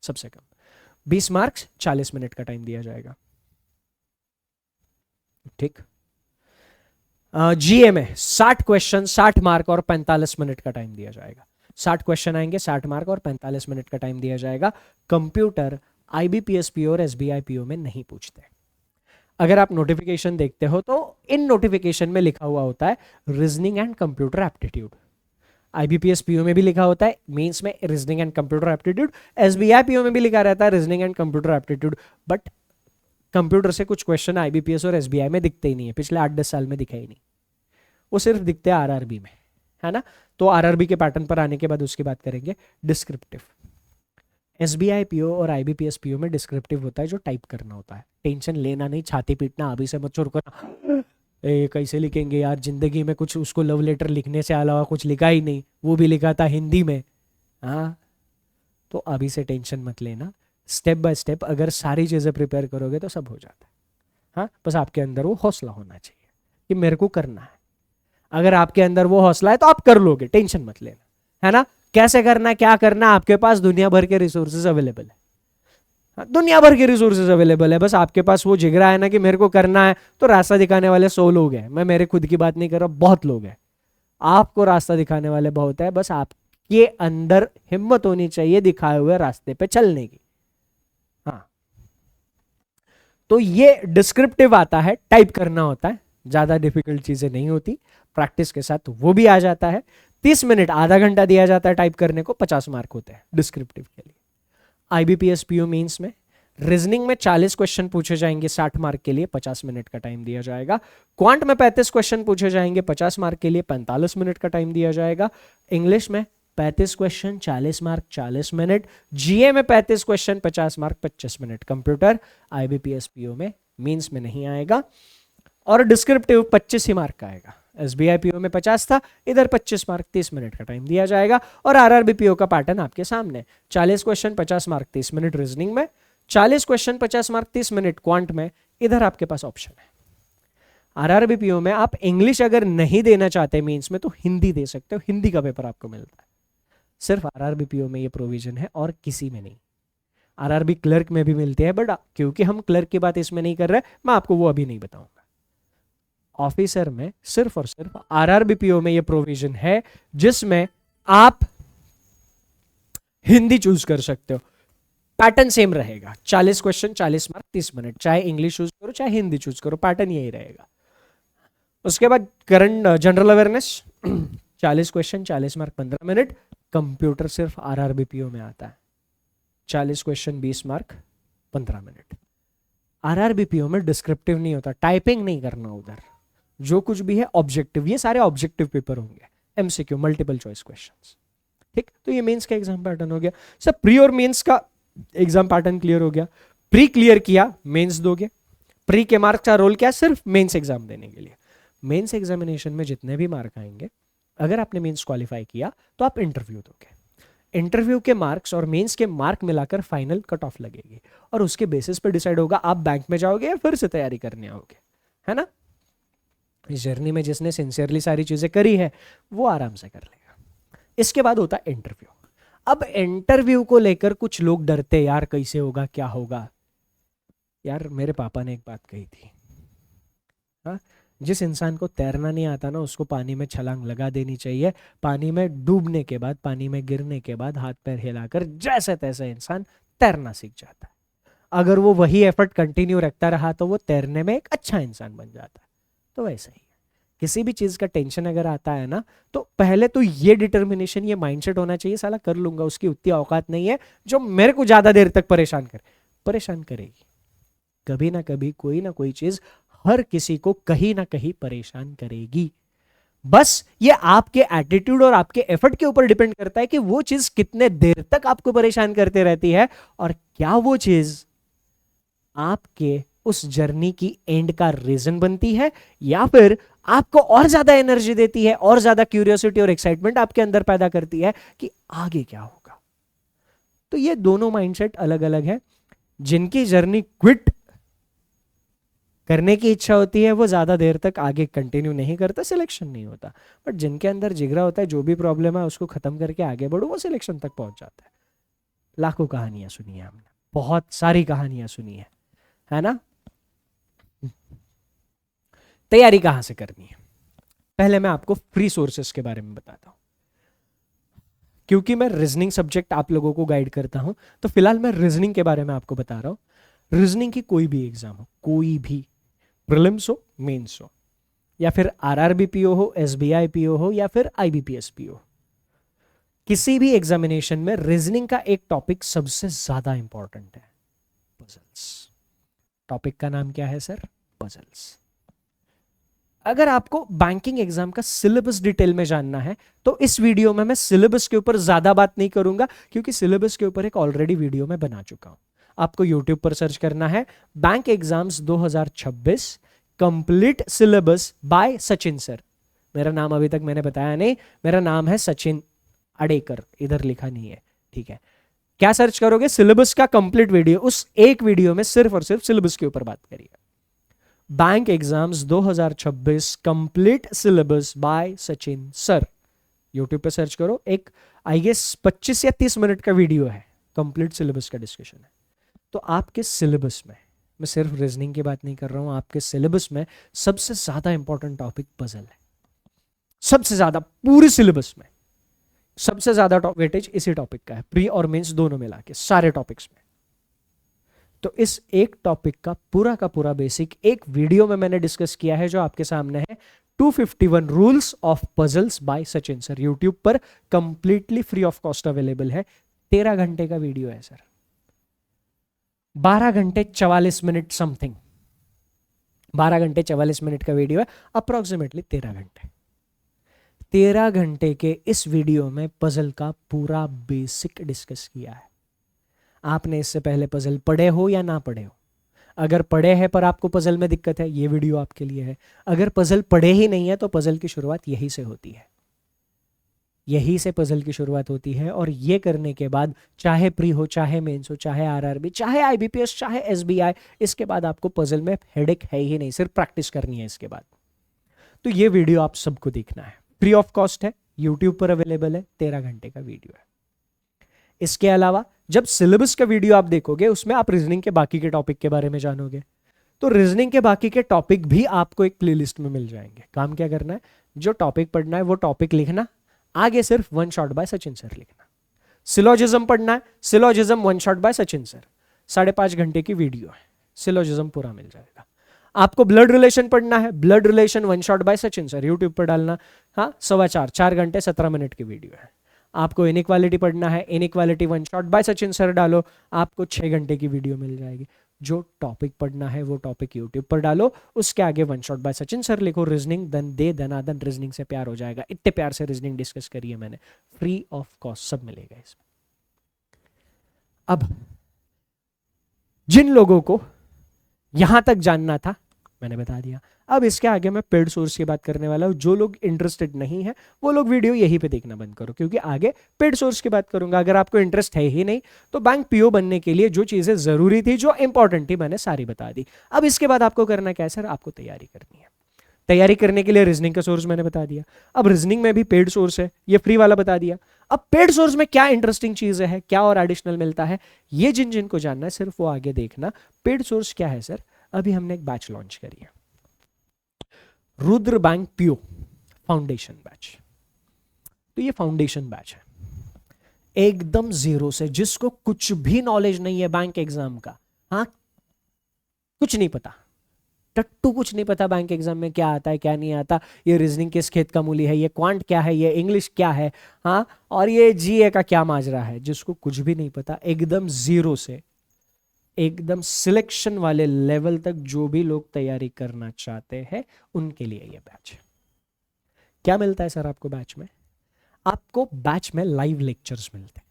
सबसे कम। 20 मार्क्स 40 मिनट का टाइम दिया जाएगा, ठीक। जीए में 60 क्वेश्चन 60 मार्क और 45 मिनट का टाइम दिया जाएगा। 60 क्वेश्चन आएंगे, 60 मार्क और 45 मिनट का टाइम दिया जाएगा। कंप्यूटर आईबीपीएस पीओ और एसबीआई पीओ में नहीं पूछते। अगर आप नोटिफिकेशन देखते हो तो इन नोटिफिकेशन में लिखा हुआ होता है reasoning and computer aptitude. IBPS PO में भी लिखा होता है मेंस में reasoning and computer aptitude, SBI PO में भी लिखा रहता है reasoning and computer aptitude. But computer से कुछ क्वेश्चन आईबीपीएस और एसबीआई में दिखते ही नहीं है, पिछले 8-10 साल में दिखा ही नहीं, वो सिर्फ दिखते हैं आरआरबी में, है ना। तो आरआरबी के पैटर्न पर आने के बाद उसकी बात करेंगे। डिस्क्रिप्टिव, एसबीआई पीओ और आईबीपीएस पीओ में डिस्क्रिप्टिव होता है जो टाइप करना होता है। टेंशन लेना नहीं, छाती पीटना, अभी से मत शुरू करना, कैसे लिखेंगे यार, जिंदगी में कुछ उसको लव लेटर लिखने से अलावा कुछ लिखा ही नहीं, वो भी लिखा था हिंदी में। हाँ, तो अभी से टेंशन मत लेना, स्टेप बाय स्टेप अगर सारी चीज़ें प्रिपेयर करोगे तो सब हो जाता है। हाँ, बस आपके अंदर वो हौसला होना चाहिए कि मेरे को करना है। अगर आपके अंदर वो हौसला है तो आप कर लोगे, टेंशन मत लेना, है ना। कैसे करना, क्या करना, आपके पास दुनिया भर के रिसोर्सेज अवेलेबल है, दुनिया भर के रिसोर्सेज अवेलेबल है। बस आपके पास वो जिगरा है ना कि मेरे को करना है, तो रास्ता दिखाने वाले 100 लोग हैं। मैं मेरे खुद की बात नहीं कर रहा, बहुत लोग हैं। आपको रास्ता दिखाने वाले बहुत है, बस आपके अंदर हिम्मत होनी चाहिए दिखाए हुए रास्ते पे चलने की। हाँ, तो ये डिस्क्रिप्टिव आता है, टाइप करना होता है, ज्यादा डिफिकल्ट चीजें नहीं होती, प्रैक्टिस के साथ वो भी आ जाता है। 30 मिनट आधा घंटा दिया जाता है टाइप करने को, 50 मार्क होते हैं डिस्क्रिप्टिव के लिए। आईबीपीएस पीओ मेंस में रीजनिंग में 40 क्वेश्चन पूछे जाएंगे 60 मार्क के लिए, 50 मिनट का टाइम दिया जाएगा। क्वांट में 35 क्वेश्चन पूछे जाएंगे 50 मार्क के लिए, 45 मिनट का टाइम दिया जाएगा। इंग्लिश में 35 क्वेश्चन 40 मार्क 40 मिनट। जीए में 35 question 50 mark 25 minute. Computer IBPS PO में मेंस में नहीं आएगा। और डिस्क्रिप्टिव 25 ही मार्क का आएगा। एसबीआई पीओ में 50 था, इधर 25 मार्क 30 मिनट का टाइम दिया जाएगा। और आरआरबी पीओ का पैटर्न आपके सामने, 40 क्वेश्चन 50 मार्क 30 मिनट रीजनिंग में, 40 क्वेश्चन 50 मार्क 30 मिनट क्वांट में। इधर आपके पास ऑप्शन है। आरआरबी पीओ में आप इंग्लिश अगर नहीं देना चाहते मींस में तो हिंदी दे सकते हो, हिंदी का पेपर आपको मिलता है। सिर्फ आरआरबी पीओ में ये प्रोविजन है और किसी में नहीं। आरआरबी क्लर्क में भी मिलते हैं, बट क्योंकि हम क्लर्क की बात इसमें नहीं कर रहे, मैं आपको वो अभी नहीं बताऊंगा। ऑफिसर में सिर्फ और सिर्फ आरआरबी पीओ में ये प्रोविजन है जिसमें आप हिंदी चूज कर सकते हो। पैटर्न सेम रहेगा, 40 क्वेश्चन 40 मार्क 30 मिनट, चाहे इंग्लिश चूज करो चाहे हिंदी चूज करो, पैटर्न यही रहेगा। उसके बाद current general awareness 40 question 40 mark 15 minute. Computer सिर्फ आरआरबी पीओ में आता है, 40 क्वेश्चन 20 मार्क 15 मिनट। आरआरबीपीओ में डिस्क्रिप्टिव नहीं होता, टाइपिंग नहीं करना उधर, जो कुछ भी है ऑब्जेक्टिव, ये सारे ऑब्जेक्टिव पेपर होंगे, एमसीक्यू मल्टीपल चॉइस क्वेश्चंस। ठीक, तो ये मेंस का एग्जाम पैटर्न हो गया सर। प्री और मेंस का एग्जाम पैटर्न क्लियर हो गया। प्री क्लियर किया, मेंस दोगे। प्री के मार्क्स का रोल क्या, सिर्फ मेंस एग्जाम देने के लिए। मेंस एग्जामिनेशन में जितने भी मार्क आएंगे, अगर आपने मेंस क्वालिफाई किया तो आप इंटरव्यू दोगे। इंटरव्यू के मार्क्स और मेंस के मार्क मिलाकर फाइनल कट ऑफ लगेगी, और उसके बेसिस पे डिसाइड होगा आप बैंक में जाओगे या फिर से तैयारी करने आओगे, है ना। इस जर्नी में जिसने सिंसियरली सारी चीजें करी है वो आराम से कर लेगा। इसके बाद होता है इंटरव्यू। अब इंटरव्यू को लेकर कुछ लोग डरते, यार कैसे होगा, क्या होगा। यार मेरे पापा ने एक बात कही थी, हाँ, जिस इंसान को तैरना नहीं आता ना, उसको पानी में छलांग लगा देनी चाहिए। पानी में डूबने के बाद, पानी में गिरने के बाद हाथ पैर हिलाकर जैसे तैसे इंसान तैरना सीख जाता है। अगर वो वही एफर्ट कंटिन्यू रखता रहा तो वो तैरने में एक अच्छा इंसान बन जाता है। तो वैसे ही किसी भी चीज का टेंशन अगर आता है ना, तो पहले तो ये डिटर्मिनेशन, ये माइंडसेट होना चाहिए, साला कर लूंगा, उसकी उतनी औकात नहीं है जो मेरे को ज्यादा देर तक परेशान करे। परेशान करेगी कभी ना कभी, कोई ना कोई चीज हर किसी को कहीं ना कहीं परेशान करेगी। बस ये आपके एटीट्यूड और आपके एफर्ट के ऊपर डिपेंड करता है कि वो चीज कितने देर तक आपको परेशान करते रहती है, और क्या वो चीज आपके उस जर्नी की एंड का रीजन बनती है, या फिर आपको और ज्यादा एनर्जी देती है, और ज्यादा क्यूरियोसिटी और एक्साइटमेंट आपके अंदर पैदा करती है कि आगे क्या होगा। तो ये दोनों माइंडसेट अलग अलग है। जिनकी जर्नी क्विट करने की इच्छा होती है वो ज्यादा देर तक आगे कंटिन्यू नहीं करता, सिलेक्शन नहीं होता। बट जिनके अंदर जिगरा होता है, जो भी प्रॉब्लम है उसको खत्म करके आगे बढ़ो, वो सिलेक्शन तक पहुंच जाता है। लाखों कहानियां सुनी है हमने, बहुत सारी कहानियां सुनी है ना। तैयारी कहां से करनी है, पहले मैं आपको फ्री सोर्सेस के बारे में बताता हूं। क्योंकि मैं रीजनिंग सब्जेक्ट आप लोगों को गाइड करता हूं, तो फिलहाल मैं रीजनिंग के बारे में आपको बता रहा हूं। रीजनिंग की कोई भी एग्जाम हो, कोई भी, प्रीलिम्स हो, मेंस हो, या फिर आरआरबीपीओ हो, एसबीआई पीओ हो, या फिर आईबीपीएस पीओ, किसी भी एग्जामिनेशन में रीजनिंग का एक टॉपिक सबसे ज्यादा इंपॉर्टेंट है, पजल्स। टॉपिक का नाम क्या है सर, पजल्स। अगर आपको बैंकिंग एग्जाम का सिलेबस डिटेल में जानना है तो इस वीडियो में मैं सिलेबस के ऊपर ज्यादा बात नहीं करूंगा, क्योंकि सिलेबस के ऊपर एक ऑलरेडी वीडियो में बना चुका हूं। आपको यूट्यूब पर सर्च करना है bank exams 2026 complete syllabus by Sachin sir. मेरा नाम अभी तक मैंने बताया नहीं, मेरा नाम है सचिन अडेकर, इधर लिखा नहीं है, ठीक है। क्या सर्च करोगे, सिलेबस का कंप्लीट वीडियो, उस एक वीडियो में सिर्फ और सिर्फ सिलेबस के ऊपर बात करिए। Bank exams 2026 complete syllabus by Sachin sir, YouTube पे सर्च करो। एक आई गेस 25 या 30 मिनट का वीडियो है, कंप्लीट सिलेबस का डिस्कशन है। तो आपके सिलेबस में, मैं सिर्फ रीजनिंग की बात नहीं कर रहा हूं, आपके सिलेबस में सबसे ज्यादा इंपॉर्टेंट टॉपिक पजल है। सबसे ज्यादा पूरे सिलेबस में सबसे ज्यादा वेटेज इसी टॉपिक का है, प्री और मेंस दोनों मिला के सारे टॉपिक्स में। तो इस एक टॉपिक का पूरा बेसिक एक वीडियो में मैंने डिस्कस किया है, जो आपके सामने है, 251 rules of puzzles by Sachin sir. YouTube पर completely free of cost available है। 13 घंटे का वीडियो है सर, 12 घंटे 44 मिनट समथिंग, 12 घंटे 44 मिनट का वीडियो है, अप्रोक्सीमेटली 13 घंटे। 13 घंटे के इस वीडियो में पजल का पूरा बेसिक डिस्कस किया है। आपने इससे पहले पजल पढ़े हो या ना पढ़े हो, अगर पढ़े हैं पर आपको पजल में दिक्कत है, ये वीडियो आपके लिए है। अगर पजल पढ़े ही नहीं है तो पजल की शुरुआत यही से होती है, यही से पजल की शुरुआत होती है। और ये करने के बाद चाहे प्री हो, चाहे मेंस हो, चाहे आरआरबी, चाहे आईबीपीएस, चाहे एसबीआई, इसके बाद आपको पजल में हेडेक है ही नहीं, सिर्फ प्रैक्टिस करनी है इसके बाद। तो ये वीडियो आप सबको देखना है, फ्री ऑफ कॉस्ट है, यूट्यूब पर अवेलेबल है, 13 घंटे का वीडियो है। इसके अलावा जब सिलेबस का वीडियो आप देखोगे, उसमें आप रीजनिंग के बाकी के टॉपिक के बारे में जानोगे। तो रीजनिंग के बाकी के टॉपिक भी आपको एक प्लेलिस्ट में मिल जाएंगे। काम क्या करना है, जो टॉपिक पढ़ना है वो टॉपिक लिखना, आगे सिर्फ one shot bye Sachin sir लिखना। सिलोजिज्म पढ़ना है, syllogism one shot bye Sachin sir, 5.5 घंटे की वीडियो है, सिलोजिज्म पूरा मिल जाएगा। आपको ब्लड रिलेशन पढ़ना है, blood relation one shot bye Sachin sir, YouTube पर डालना, हाँ, 4 घंटे 17 मिनट की वीडियो है। आपको इनइक्वालिटी पढ़ना है, inequality one shot bye Sachin sir डालो, आपको 6 घंटे की वीडियो मिल जाएगी। जो टॉपिक पढ़ना है वो टॉपिक यूट्यूब पर डालो, उसके आगे one shot bye Sachin sir लिखो, रीजनिंग दन दे दनादन रीजनिंग से प्यार हो जाएगा। इतने प्यार से रीजनिंग डिस्कस करी है मैंने, फ्री ऑफ कॉस्ट सब मिलेगा इसमें। अब जिन लोगों को यहां तक जानना था मैंने बता दिया। अब इसके आगे मैं पेड सोर्स की बात करने वाला हूं। जो लोग इंटरेस्टेड नहीं है वो लोग वीडियो यहीं पे देखना बंद करो, क्योंकि आगे पेड सोर्स की बात करूंगा। अगर आपको इंटरेस्ट है ही नहीं तो बैंक पीओ बनने के लिए जो चीजें जरूरी थी, जो इंपॉर्टेंट थी, मैंने सारी बता दी। अब इसके बाद आपको करना क्या है सर, आपको तैयारी करनी है। तैयारी करने के लिए रीजनिंग का सोर्स मैंने बता दिया। अब रीजनिंग में भी पेड सोर्स है, ये फ्री वाला बता दिया। अब पेड सोर्स में क्या इंटरेस्टिंग चीजें है, क्या और एडिशनल मिलता है, ये जिन जिन को जानना है सिर्फ वो आगे देखना। पेड सोर्स क्या है सर, अभी हमने एक बैच लॉन्च करी है, Rudra bank PO foundation batch. तो ये फाउंडेशन बैच है एकदम जीरो से, जिसको कुछ भी नॉलेज नहीं है बैंक एग्जाम का, हाँ कुछ नहीं पता, टट्टू कुछ नहीं पता बैंक एग्जाम में क्या आता है क्या नहीं आता, ये रीजनिंग किस खेत का मूली है, ये क्वांट क्या है, ये इंग्लिश क्या है, हाँ और ये जीए का क्या माजरा है, जिसको कुछ भी नहीं पता, एकदम जीरो से एकदम सिलेक्शन वाले लेवल तक जो भी लोग तैयारी करना चाहते हैं उनके लिए ये बैच है। क्या मिलता है सर आपको बैच में? आपको बैच में लाइव लेक्चर्स मिलते हैं।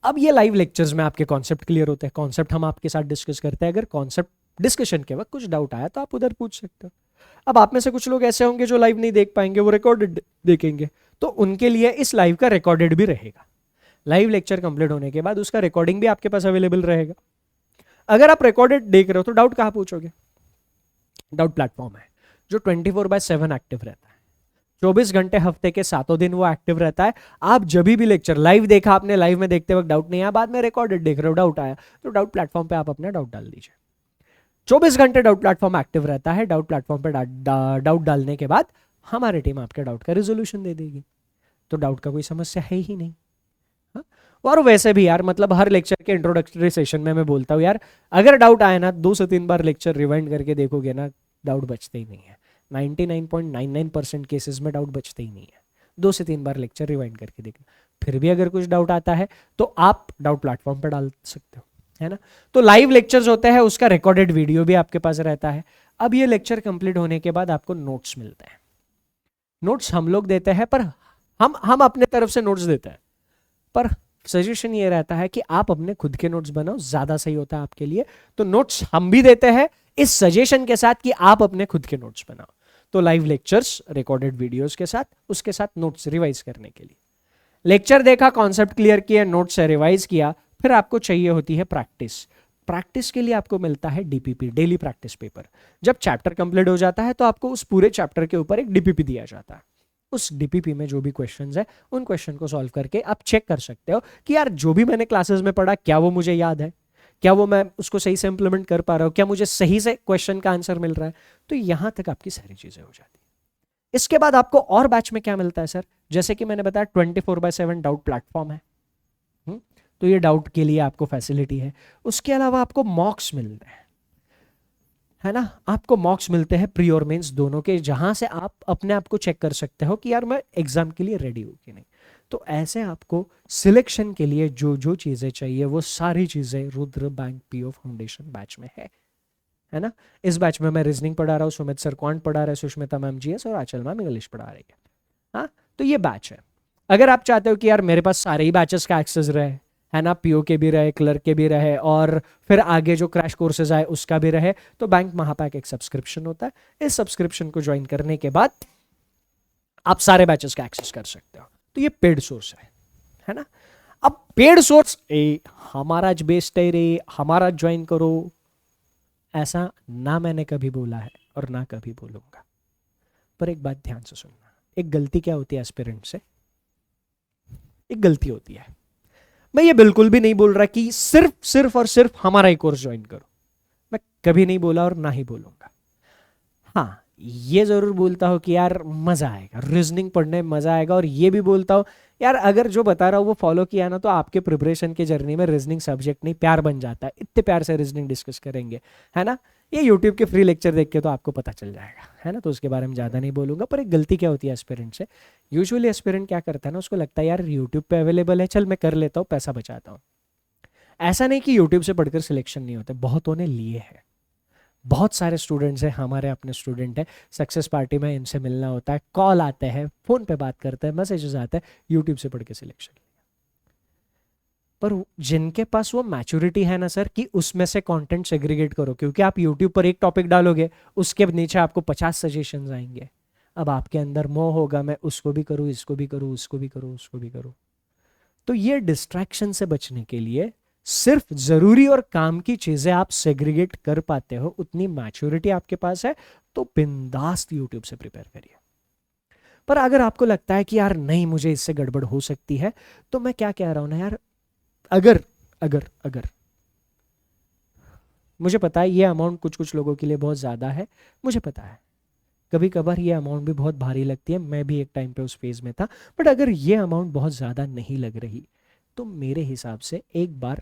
अब ये लाइव लेक्चर्स में आपके कॉन्सेप्ट क्लियर होते हैं, कॉन्सेप्ट हम आपके साथ डिस्कस करते हैं। अगर कॉन्सेप्ट डिस्कशन के वक्त कुछ डाउट आया तो आप उधर पूछ सकते हो। अब आप में से कुछ लोग ऐसे होंगे जो लाइव नहीं देख पाएंगे, वो रिकॉर्डेड देखेंगे, तो उनके लिए इस लाइव का रिकॉर्डेड भी रहेगा। लाइव लेक्चर कंप्लीट होने के बाद उसका रिकॉर्डिंग भी आपके पास अवेलेबल रहेगा। अगर आप रिकॉर्डेड देख रहे हो तो डाउट कहां पूछोगे? डाउट प्लेटफॉर्म है जो 24/7 एक्टिव रहता है, 24 घंटे हफ्ते के 7 दिन वो एक्टिव रहता है। आप जब भी लेक्चर लाइव देखा आपने, लाइव में देखते वक्त डाउट नहीं आया, बाद में रिकॉर्डेड देख रहे हो डाउट आया, तो डाउट प्लेटफॉर्म पे आप अपना डाउट डाल दीजिए। 24 घंटे डाउट प्लेटफॉर्म एक्टिव रहता है। डाउट प्लेटफॉर्म पे डाउट डालने के बाद हमारी टीम आपके डाउट का रेजोल्यूशन दे देगी, तो डाउट का कोई समस्या है ही नहीं। और वैसे भी यार मतलब हर लेक्चर के इंट्रोडक्टरी सेशन में मैं बोलता हूँ यार, अगर डाउट आए ना 2 से 3 बार लेक्चर रिवाइंड करके देखोगे ना, डाउट बचते ही नहीं है। 99.99% केसेस में डाउट बचते ही नहीं है। 2 से 3 बार लेक्चर रिवाइंड करके देखना, फिर भी अगर कुछ डाउट आता है तो आप डाउट प्लेटफॉर्म पर डाल सकते हो, है ना। तो लाइव लेक्चर्स होते हैं, उसका रिकॉर्डेड वीडियो भी आपके पास रहता है। अब ये लेक्चर कंप्लीट होने के बाद आपको नोट्स मिलते हैं। नोट्स हम लोग देते हैं, पर हम अपने तरफ से नोट्स देते हैं, पर सजेशन ये रहता है कि आप अपने खुद के नोट्स बनाओ, ज्यादा सही होता है आपके लिए। तो नोट्स हम भी देते हैं इस सजेशन के साथ कि आप अपने खुद के नोट्स बनाओ। तो लाइव लेक्चर्स रिकॉर्डेड वीडियोस के साथ, उसके साथ नोट्स रिवाइज करने के लिए। लेक्चर देखा, कॉन्सेप्ट क्लियर किया, नोट्स से रिवाइज किया, फिर आपको चाहिए होती है प्रैक्टिस। प्रैक्टिस के लिए आपको मिलता है डीपीपी, डेली प्रैक्टिस पेपर। जब चैप्टर कंप्लीट हो जाता है तो आपको उस पूरे चैप्टर के ऊपर एक डीपीपी दिया जाता है। उस डीपीपी में जो भी क्वेश्चंस है उन क्वेश्चन को सॉल्व करके आप चेक कर सकते हो कि यार जो भी मैंने क्लासेस में पढ़ा क्या वो मुझे याद है, क्या वो मैं उसको सही से इंप्लीमेंट कर पा रहा हूँ, क्या मुझे सही से क्वेश्चन का आंसर मिल रहा है। तो यहां तक आपकी सारी चीजें हो जाती है। इसके बाद आपको और बैच में क्या मिलता है सर, जैसे कि मैंने बताया 24/7 डाउट प्लेटफॉर्म है। तो ये डाउट के लिए आपको फैसिलिटी है। उसके अलावा आपको मॉक्स मिलते हैं, है ना। आपको मॉक्स मिलते हैं प्री और मेंस दोनों के, जहां से आप अपने आप को चेक कर सकते हो कि यार मैं एग्जाम के लिए रेडी हूं कि नहीं। तो ऐसे आपको सिलेक्शन के लिए जो जो चीजें चाहिए वो सारी चीजें Rudra bank PO foundation batch में है ना। इस बैच में मैं रीजनिंग पढ़ा रहा हूँ, सुमित सर क्वांट पढ़ा रहे हैं, सुष्मिता मैम जीएस और आंचल मैम इंग्लिश पढ़ा रही है। हाँ, तो ये बैच है। अगर आप चाहते हो कि यार मेरे पास सारे ही बैचेस का एक्सेस रहे, है ना, पीओ के भी रहे, क्लर्क के भी रहे, और फिर आगे जो क्रैश कोर्सेज आए उसका भी रहे, तो बैंक महापैक एक सब्सक्रिप्शन होता है। इस सब्सक्रिप्शन को ज्वाइन करने के बाद आप सारे बैचेस का एक्सेस कर सकते हो। तो ये पेड सोर्स है ना। अब पेड सोर्स हमारा बेस्ट है रे, हमारा ज्वाइन करो, ऐसा ना मैंने कभी बोला है और ना कभी बोलूंगा। पर एक बात ध्यान से सुनना, एक गलती क्या होती है एस्पिरेंट से, एक गलती होती है, मैं ये बिल्कुल भी नहीं बोल रहा कि सिर्फ और सिर्फ हमारा ही कोर्स ज्वाइन करो, मैं कभी नहीं बोला और ना ही बोलूंगा। हाँ, ये जरूर बोलता हूँ कि यार मजा आएगा, रीजनिंग पढ़ने में मजा आएगा, और ये भी बोलता हूँ यार अगर जो बता रहा हूँ वो फॉलो किया ना तो आपके प्रिपरेशन के जर्नी में रीजनिंग सब्जेक्ट नहीं प्यार बन जाता है। इतने प्यार से रीजनिंग डिस्कस करेंगे, है ना। ये यूट्यूब के फ्री लेक्चर देख के तो आपको पता चल जाएगा, है ना। तो उसके बारे में ज़्यादा नहीं बोलूंगा। पर एक गलती क्या होती है एस्पिरेंट से, यूजुअली एस्पिरेंट क्या करता है ना, उसको लगता है यार यूट्यूब पे अवेलेबल है, चल मैं कर लेता हूँ, पैसा बचाता हूँ। ऐसा नहीं कि यूट्यूब से पढ़कर सिलेक्शन नहीं होते, बहुतों ने लिए हैं। बहुत सारे स्टूडेंट्स हैं, हमारे अपने स्टूडेंट हैं, सक्सेस पार्टी में इनसे मिलना होता है, कॉल आते हैं, फोन पे बात करते हैं, मैसेजेस आते हैं, यूट्यूब से पढ़ के सिलेक्शन। पर जिनके पास वो मैच्योरिटी है ना सर, कि उसमें से कंटेंट सेग्रीगेट करो, क्योंकि आप यूट्यूब पर एक टॉपिक डालोगे, उसके नीचे आपको 50 सजेशंस आएंगे। अब आपके अंदर मोह होगा, मैं उसको भी करूँ, इसको भी करूँ, उसको भी करूँ, उसको भी करूँ। तो ये डिस्ट्रैक्शन से बचने के लिए सिर्फ जरूरी और काम की चीजें आप सेग्रीगेट कर पाते हो, उतनी मैच्योरिटी आपके पास है, तो बिंदास यूट्यूब से प्रिपेयर करिए। पर अगर आपको लगता है कि यार नहीं, मुझे इससे गड़बड़ हो सकती है, तो मैं क्या कह रहा हूं ना यार, अगर अगर अगर मुझे पता है ये अमाउंट कुछ कुछ लोगों के लिए बहुत ज़्यादा है, मुझे पता है कभी कभार ये अमाउंट भी बहुत भारी लगती है, मैं भी एक टाइम पे उस फेज में था। बट अगर ये अमाउंट बहुत ज़्यादा नहीं लग रही, तो मेरे हिसाब से एक बार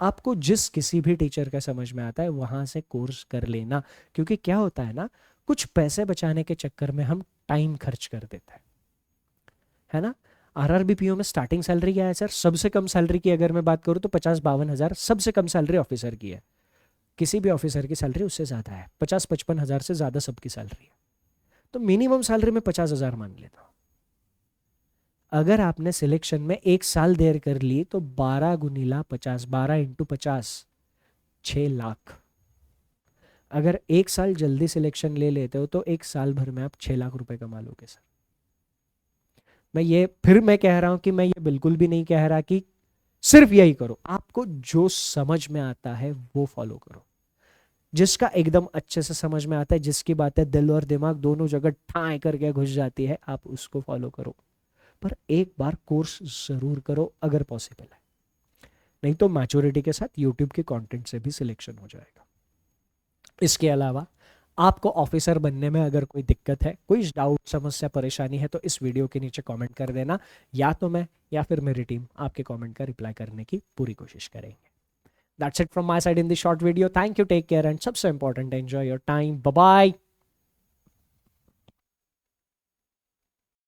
आपको जिस किसी भी टीचर का समझ में आता है वहाँ से कोर्स कर लेना। क्योंकि क्या होता है ना, कुछ पैसे बचाने के चक्कर में हम टाइम खर्च कर देते हैं, है ना। आरआरबीपीओ में स्टार्टिंग सैलरी क्या है सर? सबसे कम सैलरी की अगर मैं बात करूँ तो 50-52 हज़ार सबसे कम सैलरी ऑफिसर की है। किसी भी ऑफिसर की सैलरी उससे ज़्यादा है, 50-55 हज़ार से ज़्यादा सबकी सैलरी है। तो मिनिमम सैलरी में 50 हज़ार मान लेता हूँ। अगर आपने सिलेक्शन में 1 साल देर कर ली तो 12 × 50, 12 × 50, 6 लाख। अगर 1 साल जल्दी सिलेक्शन ले लेते हो तो 1 साल भर में आप 6 लाख रुपए कमा लोगे सर। मैं कह रहा हूं कि मैं ये बिल्कुल भी नहीं कह रहा कि सिर्फ यही करो, आपको जो समझ में आता है वो फॉलो करो। जिसका एकदम अच्छे से समझ में आता है, जिसकी बातें दिल और दिमाग दोनों जगह ठाए करके घुस जाती है, आप उसको फॉलो करो। पर एक बार कोर्स जरूर करो अगर पॉसिबल है, नहीं तो मैच्योरिटी के साथ यूट्यूब के कंटेंट से भी सिलेक्शन हो जाएगा। इसके अलावा आपको ऑफिसर बनने में अगर कोई दिक्कत है, कोई डाउट, समस्या, परेशानी है, तो इस वीडियो के नीचे कमेंट कर देना, या तो मैं या फिर मेरी टीम आपके कमेंट का रिप्लाई करने की पूरी कोशिश करेंगे। That's it from my side in this short video. Thank you, take care, and सबसे important, enjoy your time. Bye bye.